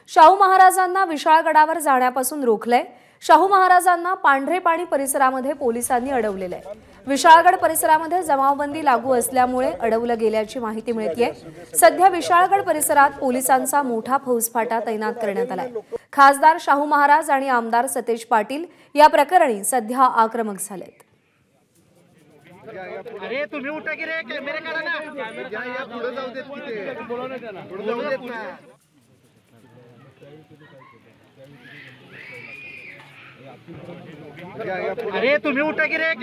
शाहू महाराजांना विशाळगडावर जाण्यापासून रोखलंय। शाहू महाराजांना पांढरे पाणी परिसरामध्ये पोलिसांनी अडवलेलं आहे। विशाळगड परिसरामध्ये जमावबंदी लागू असल्यामुळे अडवलं गेल्याची माहिती मिळतेय। सध्या विशाळगड परिसरात पोलिसांचा मोठा फौजफाटा तैनात करण्यात आलाय। खासदार शाहू महाराज आणि आमदार सतेज पाटील या प्रकरणी सध्या आक्रमक झालेत। अरे तुम्ही उठा की रे, कॅमेरा काढा ना, या पुढे जाऊ देत की ते बोलवलं त्याला, पुढे जाऊ देत ना। अरे तुम्ही उठा की रे।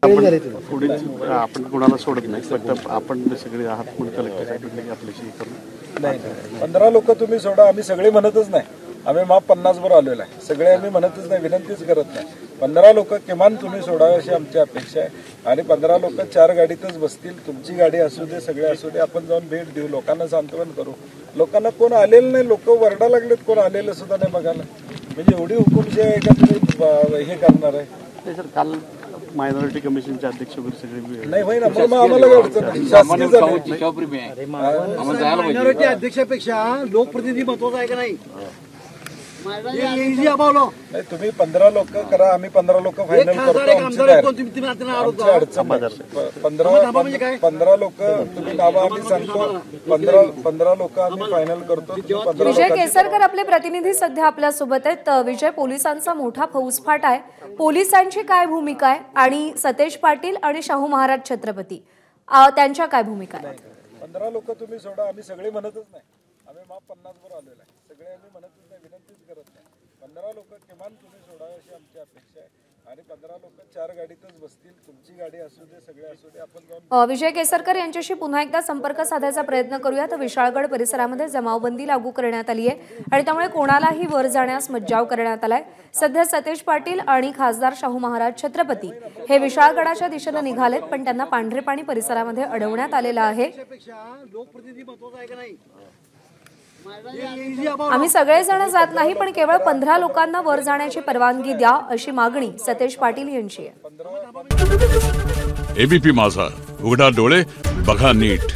पुढे आपण कोणाला सोडत नाही, फक्त आपण सगळे आहात म्हणून कलेक्टर साहेबांनी आपल्याशी करून नाही 15 लोक तुम्ही सोडा, आम्ही सगळे म्हणतच नाही। आम्ही माप 50 वर आलेलो आहे, सगळे आम्ही म्हणतच नाही, विनंतीच करत नाही। 15 लोक किमान तुम्ही सोडावे अशी आमची अपेक्षा आहे। आणि 15 लोक 4 गाडीतच बसतील, तुमची गाडी असू दे, सगळे असू दे, आपण जाऊन भेट देऊ, लोकांना सांत्वन करू। लोकांना कोण आलेलं नाही, लोक वरडा लागलेत, कोण आलेलं सुद्धा नाही बघायला। म्हणजे एवढी हुकुमशाही आहे का तुम्ही हे करणार आहे? सर काल मायनॉरिटी कमिशनचे अध्यक्ष वगैरे सगळे नाही होय ना, मग आम्हाला अडचण नाही, शासकीय झालं। मायनॉरिटी अध्यक्षापेक्षा लोकप्रतिनिधी महत्वाचा आहे का नाही? नाही तुम्ही 15 लोक करा, आम्ही 15 लोक फायनल करतो। आमची अडचण 15 लोक तुम्ही नावं आम्ही सांगतो, 15 लोक आम्ही फायनल करतो। विजय केसरकर आपले प्रतिनिधी सध्या आपल्या सोबत आहेत। विजय, पोलिसांचा मोठा फौजफाट आहे, पोलिसांची काय भूमिका आहे आणि सतेज पाटील आणि शाहू महाराज छत्रपती त्यांच्या काय भूमिका आहेत? 15 लोक तुम्ही सोडा, आम्ही सगळे म्हणतच नाही, आम्ही माप 50 वर आलेलो आहे, सगळे आम्ही म्हणतच नाही, विनंतीच करत नाही। 15 लोक किमान तुम्ही सोडावे अशी आमची अपेक्षा आहे। आणि 15 लोक 4 गाडीतच बसतील, तुमची गाडी असू दे, सगळे असू दे, आपण जाऊन विजय केसरकर यांच्याशी पुन्हा एकदा संपर्क साधायचा प्रयत्न करूया। तर विशाळगड परिसरामध्ये जमावबंदी लागू करण्यात आली आहे आणि त्यामुळे कोणालाही वर जाण्यास मज्जाव करण्यात आलाय। सध्या सतेज पाटील आणि खासदार शाहू महाराज छत्रपती हे विशाळगडाच्या दिशेने निघालेत, पण त्यांना पांढरे पाणी परिसरामध्ये अडवण्यात आलेलं आहे। लोकप्रतिनिधी महत्वाचा आहे का नाही? आम्ही सगळेजण जात नाही, पण केवळ 15 लोकांना वर जाण्याची परवानगी द्या अशी मागणी सतेज पाटील यांची आहे। एबीपी माझा, उघडा डोळे बघा नीट।